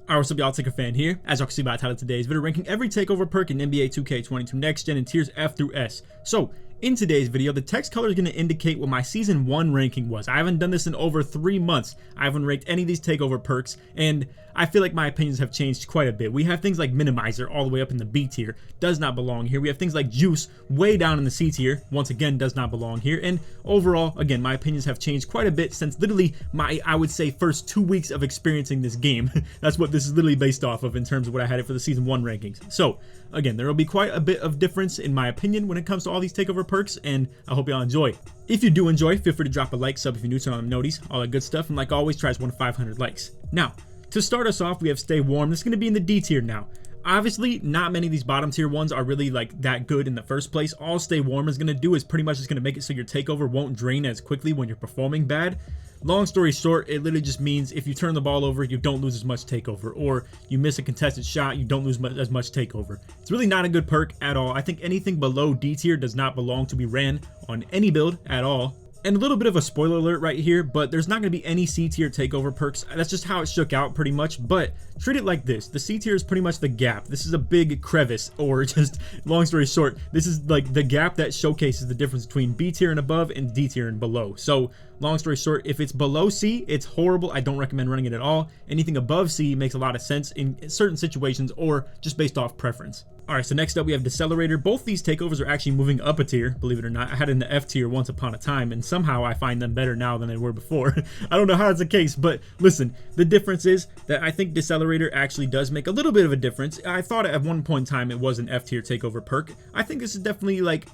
Alright, what's up y'all, LakerFan here. As y'all can see by the title of today's video, ranking every takeover perk in NBA 2K22 Next Gen in tiers F through S. So, in today's video, the text color is going to indicate what my Season 1 ranking was. I haven't done this in over 3 months. I haven't ranked any of these takeover perks, and I feel like my opinions have changed quite a bit. We have things like Minimizer all the way up in the B tier, does not belong here. We have things like Juice way down in the C tier, once again does not belong here. And overall, again, my opinions have changed quite a bit since literally my, I would say, first 2 weeks of experiencing this game. That's what this is literally based off of in terms of what I had it for the Season 1 rankings. So, again, there will be quite a bit of difference in my opinion when it comes to all these takeover perks, and I hope y'all enjoy. If you do enjoy, feel free to drop a like, sub if you're new, turn on the noties, all that good stuff, and like always, try to 1 to 500 likes. Now, to start us off, we have Stay Warm. This is going to be in the D tier now. Obviously, not many of these bottom tier ones are really like that good in the first place. All Stay Warm is going to do is pretty much just going to make it so your takeover won't drain as quickly when you're performing bad. Long story short, it literally just means if you turn the ball over, you don't lose as much takeover, or you miss a contested shot, you don't lose as much takeover. It's really not a good perk at all. I think anything below D tier does not belong to be ran on any build at all. And a little bit of a spoiler alert right here, but there's not going to be any C tier takeover perks. That's just how it shook out pretty much, but treat it like this. The C tier is pretty much the gap. This is a big crevice, or just long story short, this is like the gap that showcases the difference between B tier and above and D tier and below. So long story short, if it's below C, it's horrible. I don't recommend running it at all. Anything above C makes a lot of sense in certain situations or just based off preference. Alright, so next up we have Decelerator. Both these takeovers are actually moving up a tier, believe it or not. I had it in the F tier once upon a time, and somehow I find them better now than they were before. I don't know how that's the case, but listen, the difference is that I think Decelerator actually does make a little bit of a difference. I thought at one point in time it was an F tier takeover perk. I think this is definitely like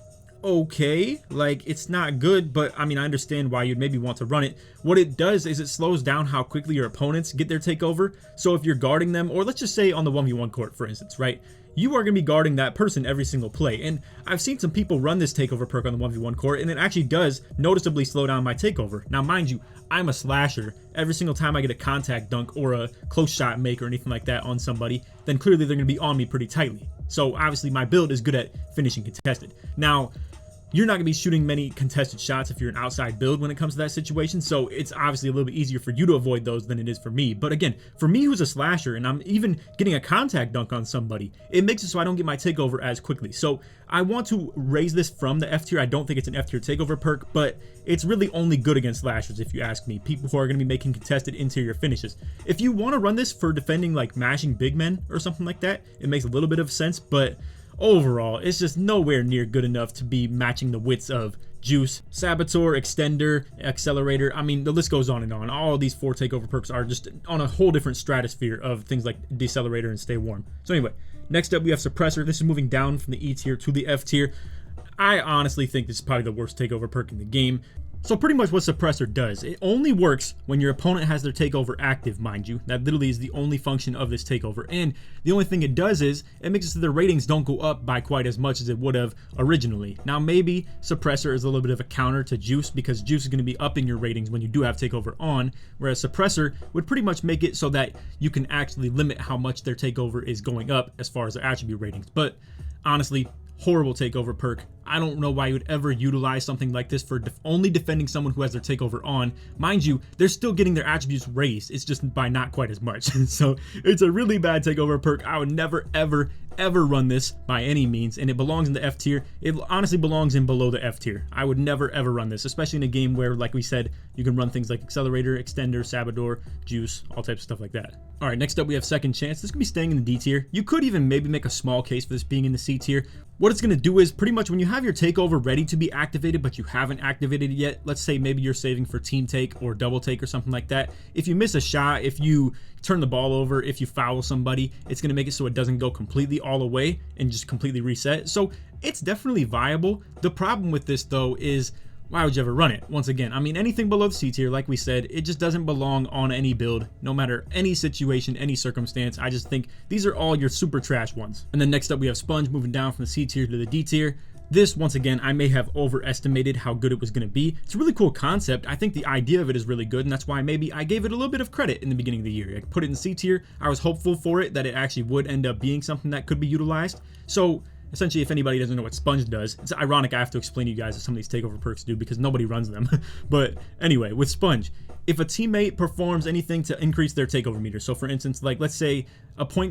okay, like it's not good, but I mean I understand why you'd maybe want to run it. What it does is it slows down how quickly your opponents get their takeover. So if you're guarding them, or let's just say on the 1v1 court for instance, right, you are going to be guarding that person every single play, and I've seen some people run this takeover perk on the 1v1 court, and it actually does noticeably slow down my takeover. Now mind you, I'm a slasher. Every single time I get a contact dunk or a close shot make or anything like that on somebody, then clearly they're going to be on me pretty tightly. So obviously my build is good at finishing contested. Now you're not going to be shooting many contested shots if you're an outside build when it comes to that situation, so it's obviously a little bit easier for you to avoid those than it is for me. But again, for me who's a slasher and I'm even getting a contact dunk on somebody, it makes it so I don't get my takeover as quickly. So I want to raise this from the F tier. I don't think it's an F tier takeover perk, but it's really only good against slashers if you ask me, people who are going to be making contested interior finishes. If you want to run this for defending like mashing big men or something like that, it makes a little bit of sense, but overall, it's just nowhere near good enough to be matching the widths of Juice, Sabateur, Extender, Accelerator. I mean, the list goes on and on. All of these 4 takeover perks are just on a whole different stratosphere of things like Decelerator and Stay Warm. So anyway, next up we have Suppressor. This is moving down from the E tier to the F tier. I honestly think this is probably the worst takeover perk in the game. So pretty much what Suppressor does, it only works when your opponent has their takeover active, mind you. That literally is the only function of this takeover, and the only thing it does is it makes it so their ratings don't go up by quite as much as it would have originally. Now maybe Suppressor is a little bit of a counter to Juice, because Juice is going to be upping your ratings when you do have takeover on, whereas Suppressor would pretty much make it so that you can actually limit how much their takeover is going up as far as their attribute ratings. But honestly, horrible takeover perk. I don't know why you would ever utilize something like this for only defending someone who has their takeover on. Mind you, they're still getting their attributes raised. It's just by not quite as much. So it's a really bad takeover perk. I would never, ever run this by any means, and it belongs in the F tier. It honestly belongs in below the F tier. I would never, ever run this, especially in a game where, like we said, you can run things like Accelerator, Extender, Sabateur, Juice, all types of stuff like that. All right, next up we have Second Chance. This could be staying in the D tier. You could even maybe make a small case for this being in the C tier. What it's going to do is pretty much when you have your takeover ready to be activated, but you haven't activated it yet, let's say maybe you're saving for team take or double take or something like that. If you miss a shot, if you turn the ball over, if you foul somebody, it's going to make it so it doesn't go completely all the way and just completely reset. So it's definitely viable. The problem with this though is, why would you ever run it? Once again, I mean, anything below the C tier, like we said, it just doesn't belong on any build, no matter any situation, any circumstance. I just think these are all your super trash ones. And then next up we have Sponge, moving down from the C tier to the D tier. This, once again, I may have overestimated how good it was going to be. It's a really cool concept. I think the idea of it is really good, and that's why maybe I gave it a little bit of credit in the beginning of the year. I put it in C tier. I was hopeful for it that it actually would end up being something that could be utilized. So Essentially, if anybody doesn't know what Sponge does, it's ironic I have to explain to you guys what some of these takeover perks do because nobody runs them. But anyway, with Sponge, if a teammate performs anything to increase their takeover meter, so for instance, like let's say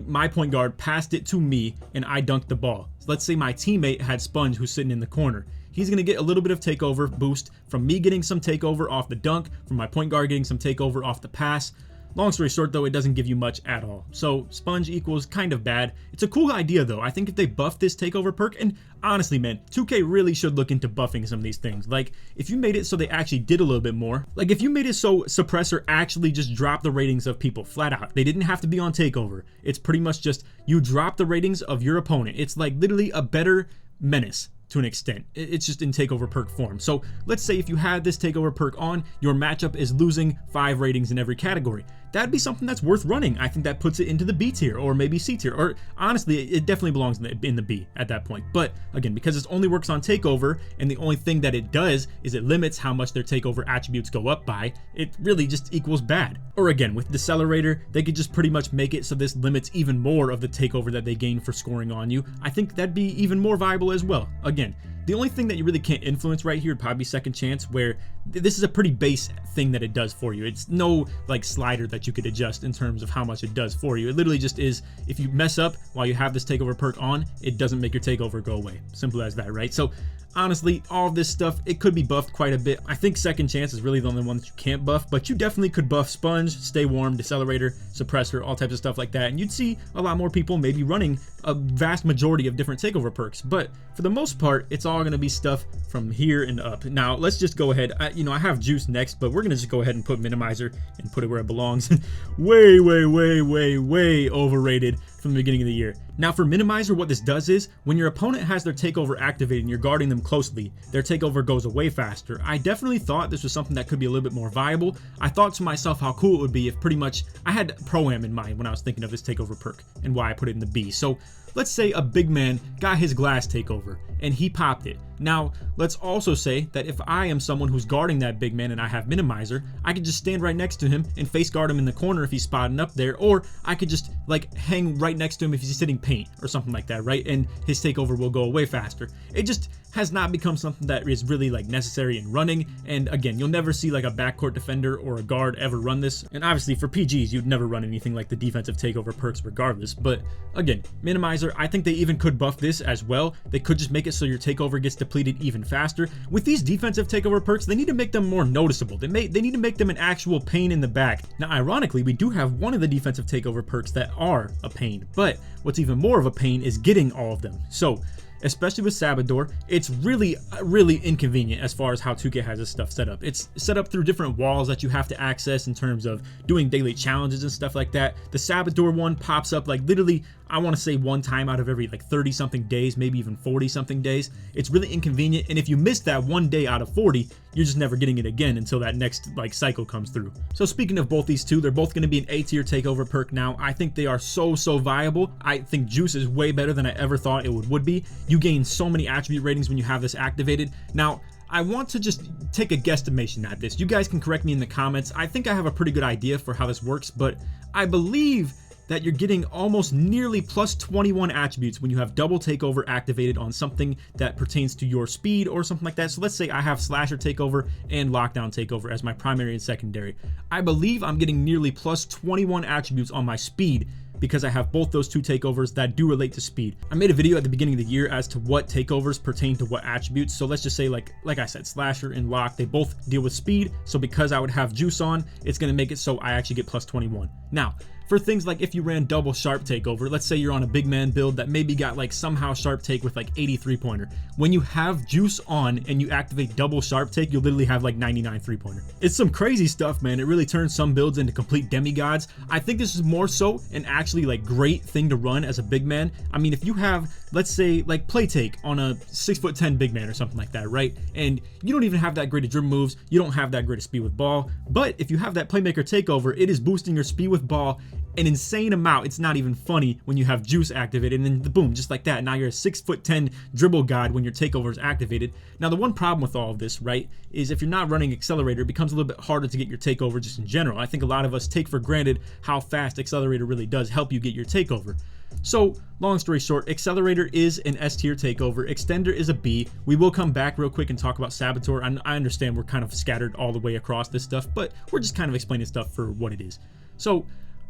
my point guard passed it to me and I dunked the ball. So let's say my teammate had Sponge who's sitting in the corner. He's going to get a little bit of takeover boost from me getting some takeover off the dunk, from my point guard getting some takeover off the pass. Long story short though, it doesn't give you much at all. So Sponge equals kind of bad. It's a cool idea though. I think if they buff this takeover perk, and honestly man, 2K really should look into buffing some of these things. Like if you made it so they actually did a little bit more, like if you made it so suppressor actually just dropped the ratings of people flat out. They didn't have to be on takeover. It's pretty much just you drop the ratings of your opponent. It's like literally a better menace to an extent. It's just in takeover perk form. So let's say if you had this takeover perk on, your matchup is losing 5 ratings in every category. That'd be something that's worth running. I think that puts it into the B tier or maybe C tier, or honestly it definitely belongs in the B at that point. But again, because it only works on takeover and the only thing that it does is it limits how much their takeover attributes go up by, it really just equals bad. Or again, with decelerator, they could just pretty much make it so this limits even more of the takeover that they gain for scoring on you. I think that'd be even more viable as well. Again, the only thing that you really can't influence right here would probably be second chance, where this is a pretty base thing that it does for you. It's no like slider that you could adjust in terms of how much it does for you. It literally just is, if you mess up while you have this takeover perk on, it doesn't make your takeover go away. Simple as that, right? So honestly, all of this stuff, it could be buffed quite a bit. I think second chance is really the only one that you can't buff, but you definitely could buff Sponge, Stay Warm, Decelerator, Suppressor, all types of stuff like that, and you'd see a lot more people maybe running a vast majority of different takeover perks. But for the most part, it's all going to be stuff from here and up. Now let's just go ahead. I have Juice next, but we're going to just go ahead and put Minimizer and put it where it belongs. way overrated from the beginning of the year. Now for Minimizer, what this does is when your opponent has their takeover activated and you're guarding them closely, their takeover goes away faster. I definitely thought this was something that could be a little bit more viable. I thought to myself how cool it would be if pretty much I had Pro-Am in mind when I was thinking of this takeover perk and why I put it in the B. So let's say a big man got his glass takeover and he popped it. Now, let's also say that if I am someone who's guarding that big man and I have Minimizer, I could just stand right next to him and face guard him in the corner if he's spotting up there, or I could just like hang right next to him if he's sitting paint or something like that, right? And his takeover will go away faster. It just has not become something that is really like necessary in running, and again, you'll never see like a backcourt defender or a guard ever run this, and obviously for PGs, you'd never run anything like the defensive takeover perks regardless. But again, Minimizer, I think they even could buff this as well. They could just make it so your takeover gets depleted even faster. With these defensive takeover perks, they need to make them more noticeable. They need to make them an actual pain in the back. Now ironically, we do have one of the defensive takeover perks that are a pain, but what's even more of a pain is getting all of them. So especially with Sabateur, it's really inconvenient as far as how 2K has this stuff set up. It's set up through different walls that you have to access in terms of doing daily challenges and stuff like that. The Sabateur one pops up like literally, I want to say one time out of every like 30 something days, maybe even 40 something days. It's really inconvenient, and if you miss that one day out of 40, you're just never getting it again until that next like cycle comes through. So speaking of both these two, they're both going to be an A tier takeover perk now. I think they are so viable. I think Juice is way better than I ever thought it would be. You gain so many attribute ratings when you have this activated. Now I want to just take a guesstimation at this. You guys can correct me in the comments. I think I have a pretty good idea for how this works, but I believe that you're getting almost nearly plus 21 attributes when you have double takeover activated on something that pertains to your speed or something like that. So let's say I have slasher takeover and lockdown takeover as my primary and secondary. I believe I'm getting nearly plus 21 attributes on my speed because I have both those two takeovers that do relate to speed. I made a video at the beginning of the year as to what takeovers pertain to what attributes. So let's just say like I said, slasher and lock, they both deal with speed. So because I would have juice on, it's gonna make it so I actually get plus 21. Now, for things like if you ran double sharp takeover, let's say you're on a big man build that maybe got like somehow sharp take with like 83 pointer. When you have juice on and you activate double sharp take, you'll literally have like 99 3-pointer. It's some crazy stuff, man. It really turns some builds into complete demigods. I think this is more so an actually like great thing to run as a big man. I mean, if you have, let's say like play take on a 6'10" big man or something like that, right? And you don't even have that great of dribble moves. You don't have that great of speed with ball. But if you have that playmaker takeover, it is boosting your speed with ball an insane amount. It's not even funny when you have juice activated, and then boom, just like that, now you're a 6'10" dribble god when your takeover is activated. Now the one problem with all of this, right, is if you're not running Accelerator, it becomes a little bit harder to get your takeover just in general. I think a lot of us take for granted how fast Accelerator really does help you get your takeover. So long story short, Accelerator is an S tier takeover, Extender is a B. We will come back real quick and talk about Saboteur. I understand we're kind of scattered all the way across this stuff, but we're just kind of explaining stuff for what it is. So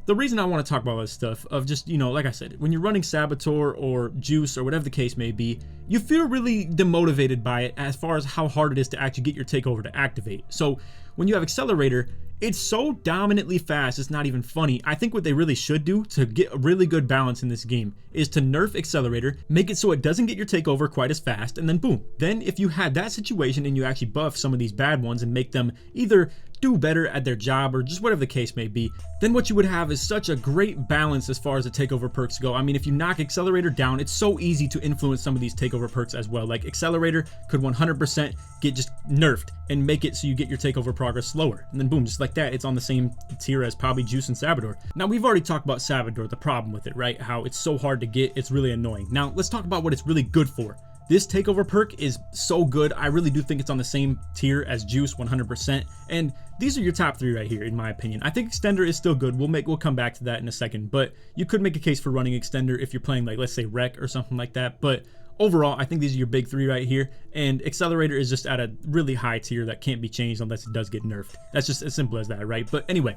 the reason I want to talk about this stuff of just, you know, like I said, when you're running Saboteur or Juice or whatever the case may be, you feel really demotivated by it as far as how hard it is to actually get your takeover to activate. So when you have Accelerator, it's so dominantly fast, it's not even funny. I think what they really should do to get a really good balance in this game is to nerf Accelerator, make it so it doesn't get your takeover quite as fast, and then boom. Then if you had that situation and you actually buff some of these bad ones and make them either do better at their job or just whatever the case may be, then what you would have is such a great balance as far as the takeover perks go. I mean, if you knock Accelerator down, it's so easy to influence some of these takeover perks as well. Like Accelerator could 100% get just nerfed and make it so you get your takeover progress slower, and then boom, just like that, it's on the same tier as probably Juice and Saboteur. Now we've already talked about Saboteur, the problem with it, right? How it's so hard to get, it's really annoying. Now let's talk about what it's really good for. This takeover perk is so good. I really do think it's on the same tier as Juice 100%. And these are your top three right here, in my opinion. I think Extender is still good. We'll come back to that in a second, but you could make a case for running Extender if you're playing, like, let's say Rec or something like that. But overall, I think these are your big three right here. And Accelerator is just at a really high tier that can't be changed unless it does get nerfed. That's just as simple as that, right? But anyway,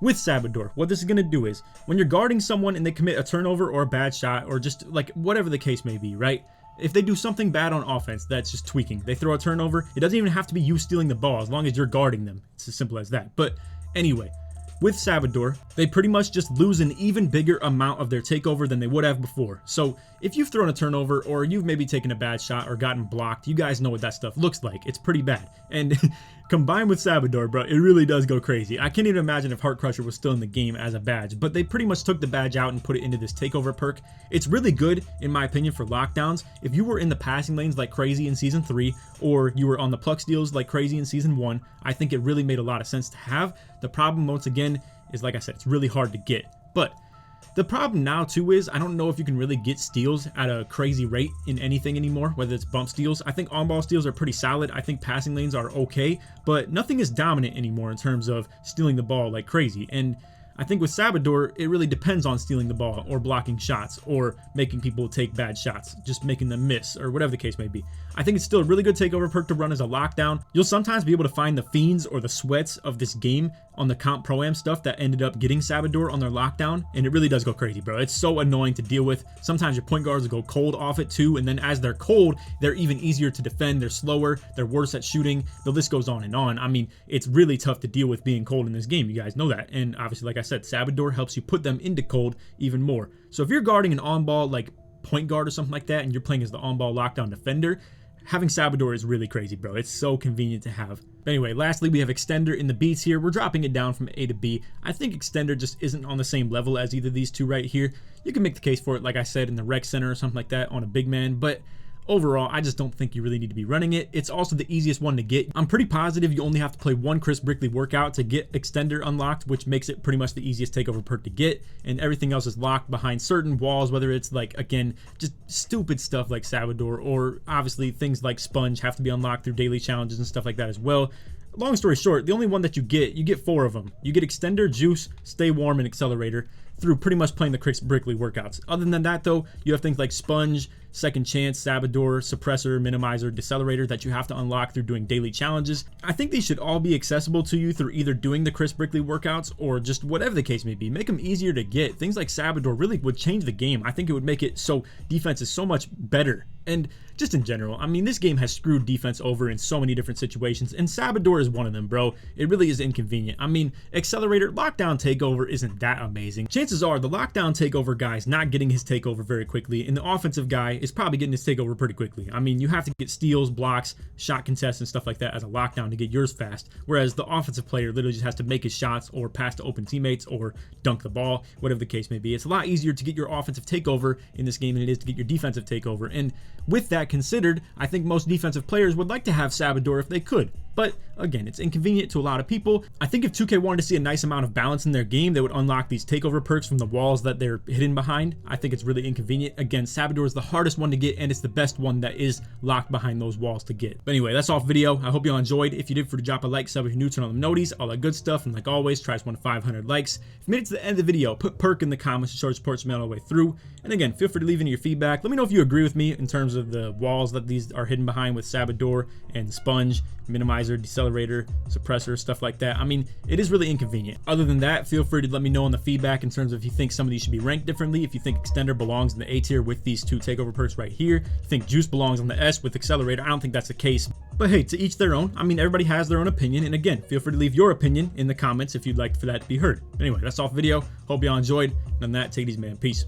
with Saboteur, what this is going to do is when you're guarding someone and they commit a turnover or a bad shot or just like whatever the case may be, right? If they do something bad on offense, that's just tweaking. They throw a turnover. It doesn't even have to be you stealing the ball as long as you're guarding them. It's as simple as that. But anyway, with Saboteur, they pretty much just lose an even bigger amount of their takeover than they would have before. So if you've thrown a turnover or you've maybe taken a bad shot or gotten blocked, you guys know what that stuff looks like. It's pretty bad. And combined with Saboteur, bro, it really does go crazy. I can't even imagine if Heart Crusher was still in the game as a badge, but they pretty much took the badge out and put it into this takeover perk. It's really good, in my opinion, for lockdowns. If you were in the passing lanes like crazy in Season 3, or you were on the pluck steals like crazy in Season 1, I think it really made a lot of sense to have. The problem, once again, is like I said, it's really hard to get. But the problem now too is I don't know if you can really get steals at a crazy rate in anything anymore, whether it's bump steals. I think on-ball steals are pretty solid. I think passing lanes are okay, but nothing is dominant anymore in terms of stealing the ball like crazy. And I think with Saboteur, it really depends on stealing the ball or blocking shots or making people take bad shots, just making them miss or whatever the case may be. I think it's still a really good takeover perk to run as a lockdown. You'll sometimes be able to find the fiends or the sweats of this game on the comp pro-am stuff that ended up getting Saboteur on their lockdown, and it really does go crazy, bro. It's so annoying to deal with. Sometimes your point guards will go cold off it too, and then as they're cold, they're even easier to defend. They're slower, they're worse at shooting. The list goes on and on. I mean, it's really tough to deal with being cold in this game. You guys know that. And obviously, like I said, Saboteur helps you put them into cold even more. So if you're guarding an on-ball like point guard or something like that, and you're playing as the on-ball lockdown defender, having Saboteur is really crazy, bro. It's so convenient to have. But anyway, lastly, we have Extender in the B's here. We're dropping it down from A to B. I think Extender just isn't on the same level as either of these two right here. You can make the case for it, like I said, in the rec center or something like that on a big man, but overall, I just don't think you really need to be running it. It's also the easiest one to get. I'm pretty positive you only have to play one Chris Brickley workout to get Extender unlocked, which makes it pretty much the easiest takeover perk to get, and everything else is locked behind certain walls, whether it's like, again, just stupid stuff like Saboteur, or obviously things like Sponge have to be unlocked through daily challenges and stuff like that as well. Long story short, the only one that you get 4 of them. You get Extender, Juice, Stay Warm, and Accelerator through pretty much playing the Chris Brickley workouts. Other than that, though, you have things like Sponge, Second Chance, Saboteur, Suppressor, Minimizer, Decelerator that you have to unlock through doing daily challenges. I think these should all be accessible to you through either doing the Chris Brickley workouts or just whatever the case may be. Make them easier to get. Things like Saboteur really would change the game. I think it would make it so defense is so much better. And just in general, I mean, this game has screwed defense over in so many different situations, and Saboteur is one of them, bro. It really is inconvenient. I mean, Accelerator, lockdown takeover isn't that amazing. Chances are the lockdown takeover guy is not getting his takeover very quickly, and the offensive guy is probably getting his takeover pretty quickly. I mean, you have to get steals, blocks, shot contests, and stuff like that as a lockdown to get yours fast, whereas the offensive player literally just has to make his shots or pass to open teammates or dunk the ball, whatever the case may be. It's a lot easier to get your offensive takeover in this game than it is to get your defensive takeover, and with that considered, I think most defensive players would like to have Saboteur if they could. but again, it's inconvenient to a lot of people. I think if 2K wanted to see a nice amount of balance in their game, they would unlock these takeover perks from the walls that they're hidden behind. I think it's really inconvenient. Again, sabateur is the hardest one to get, and it's the best one that is locked behind those walls to get. But anyway, that's all for video. I hope you all enjoyed. If you did, drop a like, sub if you're new, turn on the noties, all that good stuff, and like always, try to 500 likes. If you made it to the end of the video, put perk in the comments to show your support to me all the way through. And again, feel free to leave in your feedback. Let me know if you agree with me in terms of the walls that these are hidden behind with sabateur and sponge, minimizer, decelerator, suppressor, stuff like that. I mean, it is really inconvenient. Other than that, feel free to let me know in the feedback in terms of if you think some of these should be ranked differently, if you think extender belongs in the A tier with these 2 takeover perks right here, you think juice belongs on the S with accelerator. I don't think that's the case, but hey, to each their own. I mean, everybody has their own opinion, and again, feel free to leave your opinion in the comments if you'd like for that to be heard. Anyway, that's all for the video. Hope y'all enjoyed. And on that, take it easy, man. Peace.